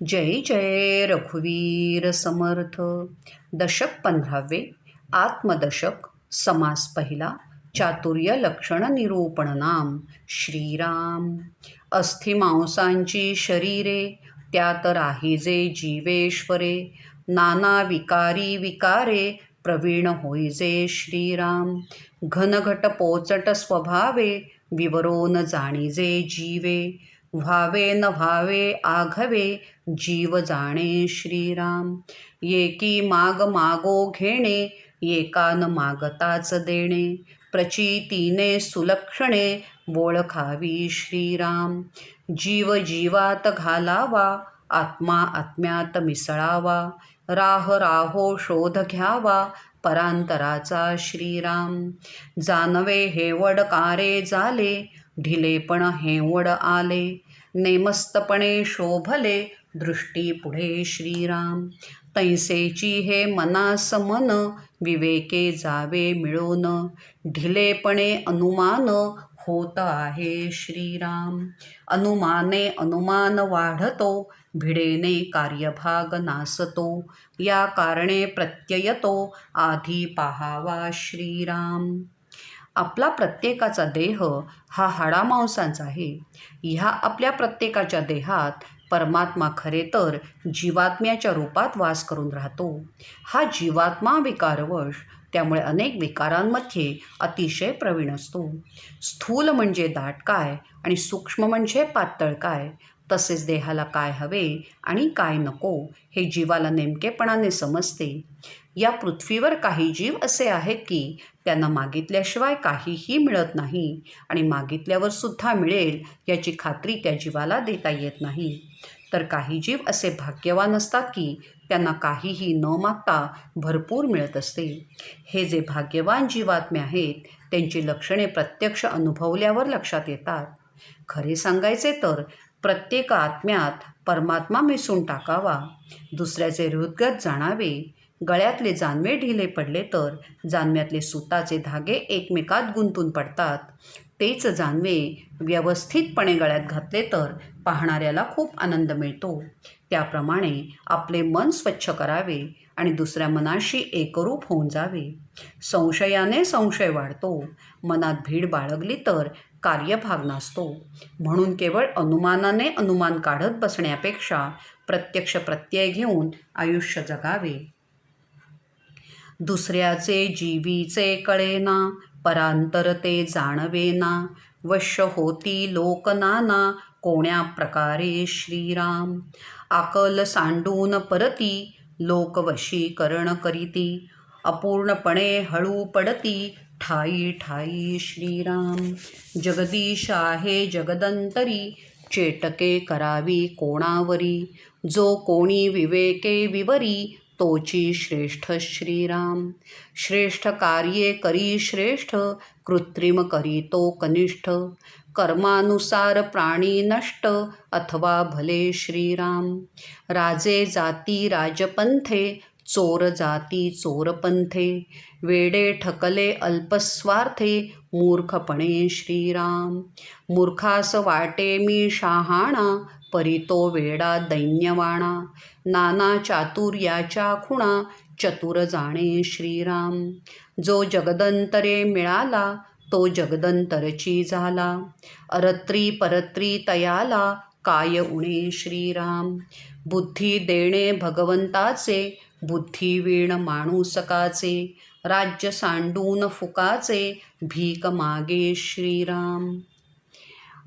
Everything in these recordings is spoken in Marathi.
जय जय रघुवीर समर्थ. दशक 15वे. आत्मदशक. समास पहिला. चातुर्य लक्षण निरूपण नाम. श्रीराम. अस्थिमांसांची शरीरे, त्यात राहिजे जीवेश्वरे. नाना विकारी विकारे, प्रवीण होईजे श्रीराम. घनघट पोचट स्वभावे, विवरोन जाणीजे जीवे. व्हावे न व्हावे आघवे, जीव जाणे श्रीराम. एकी माग मागो घेणे, एका न मागताच देणे. प्रचितीने सुलक्षणे, ओळखावी श्रीराम. जीव जीवात घालावा, आत्मा आत्म्यात मिसळावा. राह राहो शोध घ्यावा, परांतराचा श्रीराम. जानवे हेवड कारे झाले, ढिलेपण हेवड आले. नेमस्तपणे शोभले, दृष्टी पुढे श्रीराम. तैसेची हे मनास मन, विवेके जावे मिळून. ढिलेपणे अनुमान, होत आहे श्रीराम. अनुमाने अनुमान वाढतो, भिडेने कार्यभाग नासतो. या कारणे प्रत्ययतो, आधी पाहावा श्रीराम. आपला प्रत्येकाचा देह हा हाडामांसांचा आहे. ह्या आपल्या प्रत्येकाच्या देहात परमात्मा खरे तर जीवात्म्याच्या रूपात वास करून राहतो. हा जीवात्मा विकारवश, त्यामुळे अनेक विकारांमध्ये अतिशय प्रवीण असतो. स्थूल म्हणजे दाट काय आणि सूक्ष्म म्हणजे पातळ काय, तसेच देहाला काय हवे आणि काय नको हे जीवाला नेमकेपणाने समजते. या पृथ्वीवर काही जीव असे आहेत की त्यांना मागितल्याशिवाय काहीही मिळत नाही आणि मागितल्यावर सुद्धा मिळेल याची खात्री त्या जीवाला देता येत नाही. तर काही जीव असे भाग्यवान असतात की त्यांना काहीही न मागता भरपूर मिळत असते. हे जे भाग्यवान जीवात्मे आहेत त्यांची लक्षणे प्रत्यक्ष अनुभवल्यावर लक्षात येतात. खरे सांगायचे तर प्रत्येक आत्म्यात परमात्मा मिसळून टाकावा. दुसऱ्याचे हृदगत जाणावे. गळ्यातले जानवे ढिले पडले तर जानव्यातले सुताचे धागे एकमेकात गुंतून पडतात. तेच जानवे व्यवस्थितपणे गळ्यात घातले तर पाहणाऱ्याला खूप आनंद मिळतो. त्याप्रमाणे आपले मन स्वच्छ करावे आणि दुसऱ्या मनाशी एकरूप होऊन जावे. संशयाने संशय वाढतो. मनात भीड बाळगली तर कार्यभाग नसतो. म्हणून केवळ अनुमानाने अनुमान काढत बसण्यापेक्षा प्रत्यक्ष प्रत्यय घेऊन आयुष्य जगावे. दुसऱ्याचे जीवीचे कळेना, परांतर ते जाणवेना. वश्य होती लोक नाना, कोण्या प्रकारे श्रीराम. आकल सांडून परती, लोक वशीकरण करीती. अपूर्णपणे हळू पडती, ठाई ठाई श्रीराम. जगदीश आहे जगदंतरी, चेटके करावी कोणावरी. जो कोणी विवेके विवरी, तोची श्रेष्ठ श्रीराम. श्रेष्ठ कार्ये करी श्रेष्ठ, कृत्रिम करी तो कनिष्ठ. कर्मानुसार प्राणी नष्ट, अथवा भले श्रीराम. राजे जाती राजपंथे, चोर जाती चोरपंथे. वेडे ठकले अल्पस्वार्थे, मूर्खपणे श्रीराम. मूर्खास वाटे मी शहाणा, परी तो वेडा दैन्यवाणा. नाना चातुर्याच्या खुणा, चतुर जाणे श्रीराम. जो जगदंतरे मिळाला, तो जगदंतरची झाला. अरत्री परत्री तयाला, काय उणे श्रीराम. बुद्धी देणे भगवंताचे, बुद्धिवीण माणूसकाचे. राज्य सांडून फुकाचे, भीक मागे श्रीराम.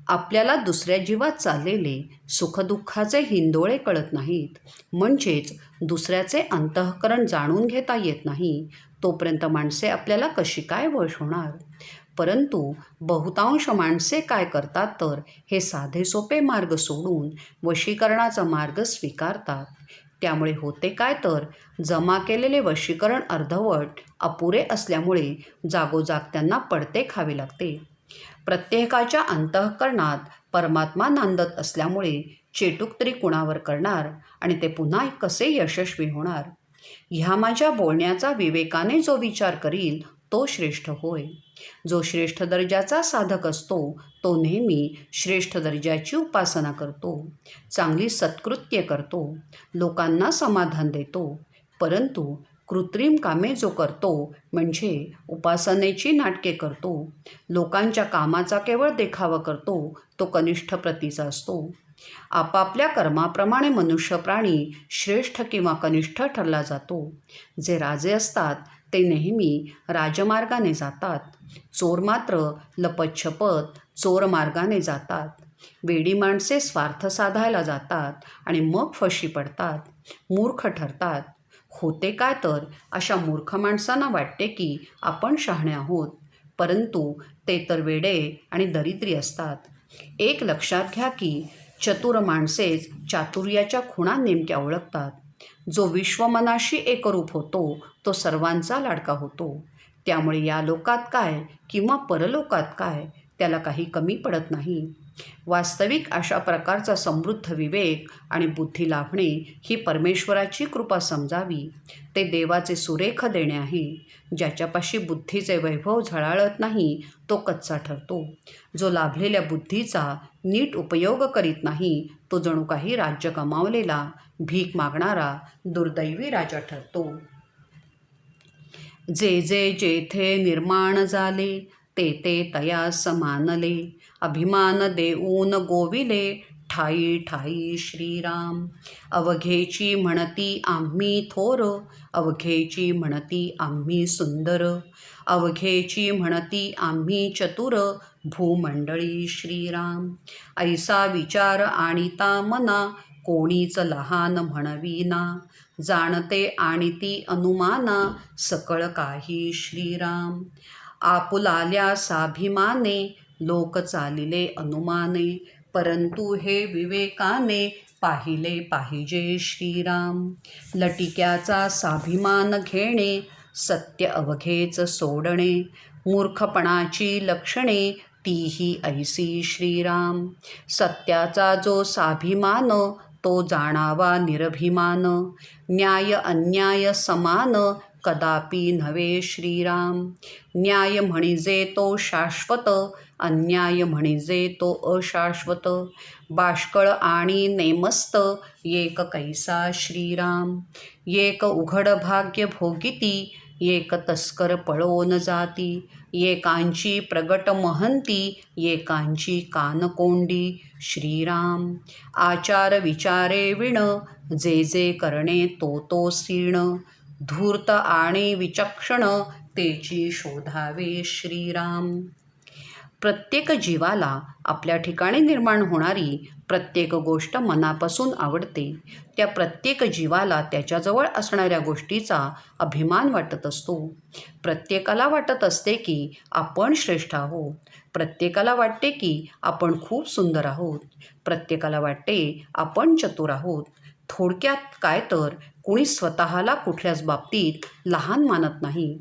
आपल्याला दुसऱ्या जीवात चाललेले सुखदुःखाचे हिंदोळे कळत नाहीत. म्हणजेच दुसऱ्याचे अंतःकरण जाणून घेता येत नाही. तोपर्यंत माणसे आपल्याला कशी काय वश होणार. परंतु बहुतांश माणसे काय करतात तर हे साधे सोपे मार्ग सोडून वशीकरणाचा मार्ग स्वीकारतात. त्यामुळे होते काय तर जमा केलेले वशीकरण अर्धवट अपुरे असल्यामुळे जागोजाग त्यांना पडते खावे लागते. प्रत्येकाच्या अंतःकरणात परमात्मा नांदत असल्यामुळे चेटूक तरी कुणावर करणार आणि ते पुन्हा कसे यशस्वी होणार. ह्या माझ्या बोलण्याचा विवेकाने जो विचार करील तो श्रेष्ठ होय. जो श्रेष्ठ दर्जाचा साधक असतो तो नेहमी श्रेष्ठ दर्जाची उपासना करतो, चांगली सत्कृत्य करतो, लोकांना समाधान देतो. परंतु कृत्रिम कामे जो करतो म्हणजे उपासनेची नाटके करतो, लोकांच्या कामाचा केवळ देखावा करतो, तो कनिष्ठ प्रतीचा असतो. आपापल्या कर्माप्रमाणे मनुष्य प्राणी श्रेष्ठ किंवा कनिष्ठ ठरला जातो. जे राजे असतात ते नेहमी राजमार्गाने जातात. चोर मात्र लपतछपत चोर मार्गाने जातात. वेडी माणसे स्वार्थ साधायला जातात आणि मग फशी पडतात, मूर्ख ठरतात. होते काय तर अशा मूर्ख माणसांना वाटते की आपण शहाणे आहोत, परंतु ते तर वेडे आणि दरिद्री असतात. एक लक्षात घ्या की चतुर माणसेच चातुर्याच्या खुणा नेमक्या ओळखतात. जो विश्वमनाशी एकरूप होतो तो सर्वांचा लाडका होतो. त्यामुळे या लोकात काय किंवा परलोकात काय त्याला काही कमी पडत नाही. वास्तविक अशा प्रकारचा समृद्ध विवेक आणि बुद्धी लाभणे ही परमेश्वराची कृपा समजावी. ते देवाचे सुरेख देणे आहे. ज्याच्यापाशी बुद्धीचे वैभव झळाळत नाही तो कच्चा ठरतो. जो लाभलेल्या बुद्धीचा नीट उपयोग करीत नाही तो जणू काही राज्य गमावलेला, भीक मागणारा दुर्दैवी राजा ठरतो. जे जे जेथे निर्माण झाले ते ते तयास मानले. अभिमान देऊन गोविले ठाई ठाई श्रीराम. अवघेची म्हणती आम्ही थोर, अवघेची म्हणती आम्ही सुंदर. अवघेची म्हणती आम्ही चतुर, भूमंडळी श्रीराम. ऐसा विचार आणिता मना, कोणीच लहान म्हणविना. जाणते आणिती अनुमाना, सकळ काही श्रीराम. आपुलाल्या साभिमाने, लोक चालिले अनुमाने. परंतु हे विवेकाने, पाहिले पाहिजे श्रीराम. लटिक्याचा साभिमान घेणे, सत्य अवघेच सोडणे. मूर्खपणाची लक्षणे, तीही ऐसी श्रीराम. सत्याचा जो साभिमान, तो जाणावा निरभिमान. न्याय अन्याय समान, कदापि नव्हे श्रीराम. न्याय म्हणजे तो शाश्वत, अन्याय म्हणजे तो अशाश्वत. बाष्कळ आणि नेमस्त, एक कैसा श्रीराम. एक उघड भाग्य भोगिती, एक तस्कर पळोन जाती. एकांची प्रगट महंती, एकांची कानकोंडी श्रीराम. आचार विचारे विण, जे जे करणे तो तो सीण. धूर्त आणि विचक्षण, तेची शोधावे श्रीराम. प्रत्येक जीवाला आपल्या ठिकाणी निर्माण होणारी प्रत्येक गोष्ट मनापासून आवडते. त्या प्रत्येक जीवाला त्याच्याजवळ असणाऱ्या गोष्टीचा अभिमान वाटत असतो. प्रत्येकाला वाटत असते की आपण श्रेष्ठ आहोत. प्रत्येकाला वाटते की आपण खूप सुंदर आहोत. प्रत्येकाला वाटते आपण चतुर आहोत. थोडक्यात काय तर कुणी स्वतःला कुठल्याच बाबतीत लहान मानत नाही.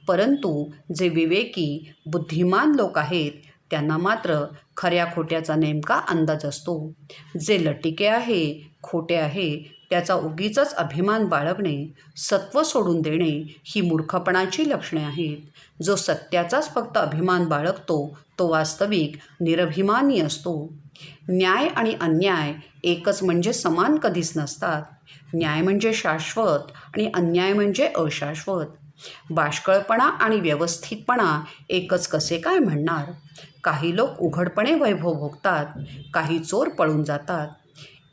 परंतु जे विवेकी बुद्धिमान लोक आहेत त्यांना मात्र खऱ्या खोट्याचा नेमका अंदाज असतो. जे लटिके आहे, खोटे आहे, त्याचा उगीचच अभिमान बाळगणे, सत्व सोडून देणे ही मूर्खपणाची लक्षणे आहेत. जो सत्याचाच फक्त अभिमान बाळगतो तो वास्तविक निरभिमानी असतो. न्याय आणि अन्याय एकच म्हणजे समान कधीच नसतात. न्याय म्हणजे शाश्वत आणि अन्याय म्हणजे अशाश्वत. बाष्कळपणा आणि व्यवस्थितपणा एकच कसे काय म्हणणार. काही लोक उघडपणे वैभव भोगतात, काही चोर पळून जातात.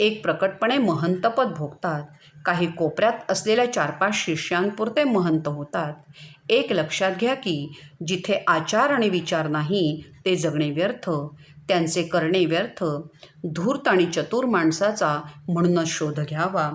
एक प्रकटपणे महंतपद भोगतात, काही कोपऱ्यात असलेल्या 4-5 शिष्यांपुरते महंत होतात. एक लक्षात घ्या की जिथे आचार आणि विचार नाही ते जगणे व्यर्थ, त्यांचे करणे व्यर्थ. धूर्त आणि चतुर माणसाचा म्हणूनच शोध घ्यावा.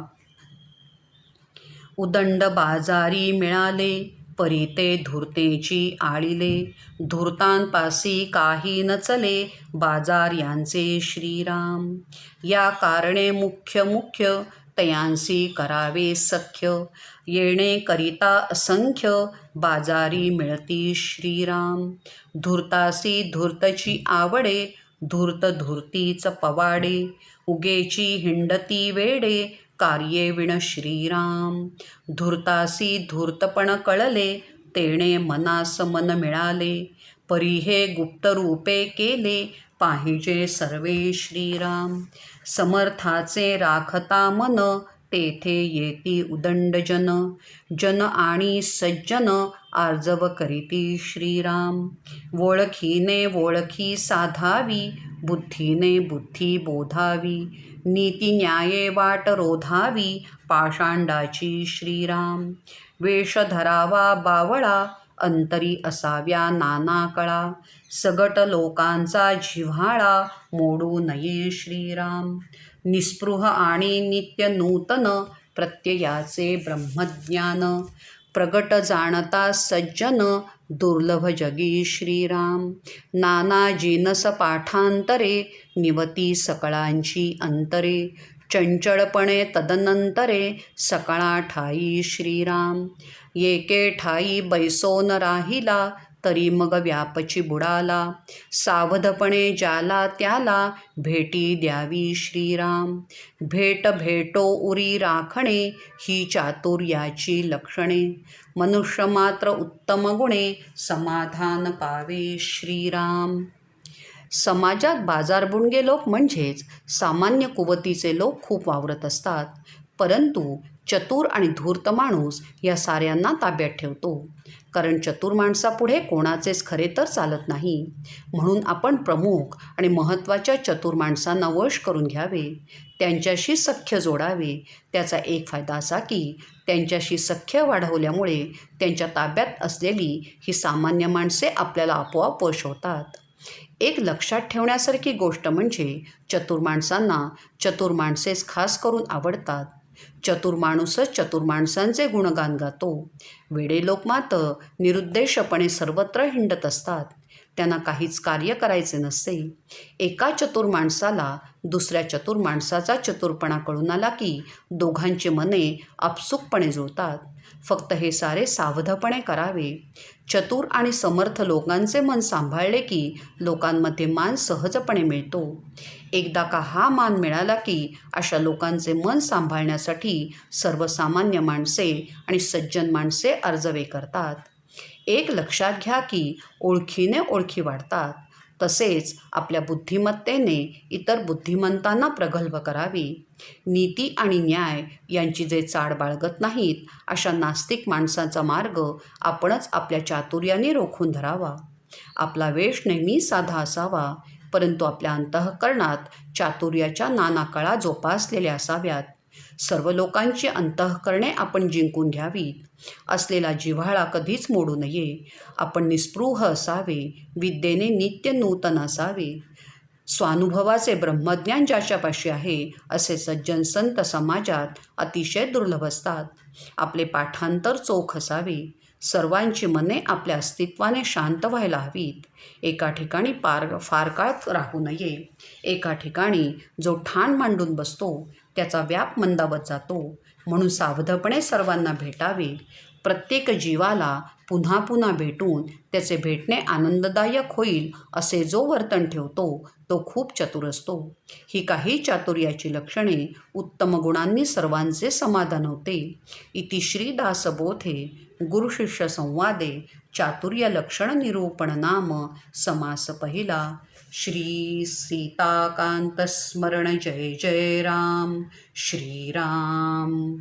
उदंड बाजारी मिळाले, परी ते धूर्तेची आळिले. धूर्तांपासी काही न चले, बाजार यांचे श्रीराम. या कारणे मुख्य मुख्य, तयांसी करावे सख्य. येणे करिता असंख्य, बाजारी मिळती श्रीराम. धूर्तासी धूर्तची आवडे, धूर्त धूर्तीच पवाडे. उगेची हिंडती वेडे, कार्ये विण श्रीराम. धूर्तासी धूर्तपण कळले, तेणे मनास मन मिळाले. परी हे गुप्त रूपे केले, पाहिजे सर्वे श्रीराम. समर्थाचे राखता मन, तेथे येती उदंड जन. जन आणि सज्जन, आर्जव करीती श्रीराम. वोळखीने वोळखी साधावी, बुद्धीने बुद्धी बोधावी. नीती न्याये वाट रोधावी, पाषांडाची श्रीराम. वेष धरावा बावळा, अंतरी असाव्या नाना कळा. सगट लोकांचा जिव्हाळा, मोडू नये श्रीराम. निस्पृह आणि नित्य नूतन, प्रत्ययाचे ब्रह्मज्ञान. प्रगट जाणता सज्जन, दुर्लभ जगी श्रीराम. नाना जिनस पाठांतरे, निवती सकळांची अंतरे. चंचळपणे तदनंतरे, सकळा ठाई श्रीराम. येके ठाई बैसोन राहिला, तरी मग व्यापची बुडाला. सावधपणे ज्याला त्याला, भेटी द्यावी श्रीराम. भेट भेटो उरी राखणे, ही चातुर्याची लक्षणे. मनुष्य मात्र उत्तम गुणे, समाधान पावे श्रीराम. समाजात बाजारबुणगे लोक म्हणजेच सामान्य कुवतीचे लोक खूप वावरत असतात, परंतु चतुर आणि धूर्त माणूस या साऱ्यांना ताब्यात ठेवतो. कारण चतुर माणसापुढे कोणाचेच खरे तर चालत नाही. म्हणून आपण प्रमुख आणि महत्त्वाच्या चतुर माणसांना वश करून घ्यावे, त्यांच्याशी सख्य जोडावे. त्याचा एक फायदा असा की त्यांच्याशी सख्य वाढवल्यामुळे त्यांच्या ताब्यात असलेली ही सामान्य माणसे आपल्याला आपोआप वश होतात. एक लक्षात ठेवण्यासारखी गोष्ट म्हणजे चतुर माणसांना चतुर माणसेच खास करून आवडतात. चतुर माणूसच चतुर माणसांचे गुणगान गातो. वेडे लोक मात्र निरुद्देशपणे सर्वत्र हिंडत असतात. त्यांना काहीच कार्य करायचे नसते. एका चतुर माणसाला दुसऱ्या चतुर माणसाचा चतुरपणा कळून आला की दोघांची मने आपसुकपणे जुळतात. फक्त हे सारे सावधपणे करावे. चतुर आणि समर्थ लोकांचे मन सांभाळले की लोकांमध्ये मान सहजपणे मिळतो. एकदा का हा मान मिळाला की अशा लोकांचे मन सांभाळण्यासाठी सर्वसामान्य माणसे आणि सज्जन माणसे अर्जवे करतात. एक लक्षात घ्या की ओळखीने ओळखी वाढतात. तसेच आपल्या बुद्धिमत्तेने इतर बुद्धिमंतांना प्रगल्भ करावी. नीती आणि न्याय यांची जे चाड बाळगत नाहीत अशा नास्तिक माणसांचा मार्ग आपणच आपल्या चातुर्याने रोखून धरावा. आपला वेश नेहमी साधा असावा, परंतु आपल्या अंतःकरणात चातुर्याच्या नाना कळा जोपासलेल्या असाव्यात. सर्व लोकांची अंतःकरणे आपण जिंकून घ्यावीत. असलेला जिव्हाळा कधीच मोडू नये. आपण निस्पृह असावे. विद्येने नित्य नूतन असावे. स्वानुभवाचे ब्रह्मज्ञान ज्याच्यापाशी आहे असे सज्जन संत समाजात अतिशय दुर्लभ असतात. आपले पाठांतर चोख असावे. सर्वांची मने आपल्या अस्तित्वाने शांत व्हायला हवीत. एका ठिकाणी फार काळ राहू नये. एका ठिकाणी जो ठाण मांडून बसतो त्याचा व्याप मंदावत जातो. म्हणून सावधपणे सर्वांना भेटावे. प्रत्येक जीवाला पुन्हा पुन्हा भेटून त्याचे भेटणे आनंददायक होईल असे जो वर्तन ठेवतो तो खूप चतुर असतो. ही काही चातुर्याची लक्षणे उत्तम गुणांनी सर्वांचे समाधान होते. इति श्री दासबोधे गुरुशिष्य संवादे चातुर्य लक्षण निरूपण नाम समास पहिला. श्री सीताकांत स्मरण जय जय राम. श्रीराम.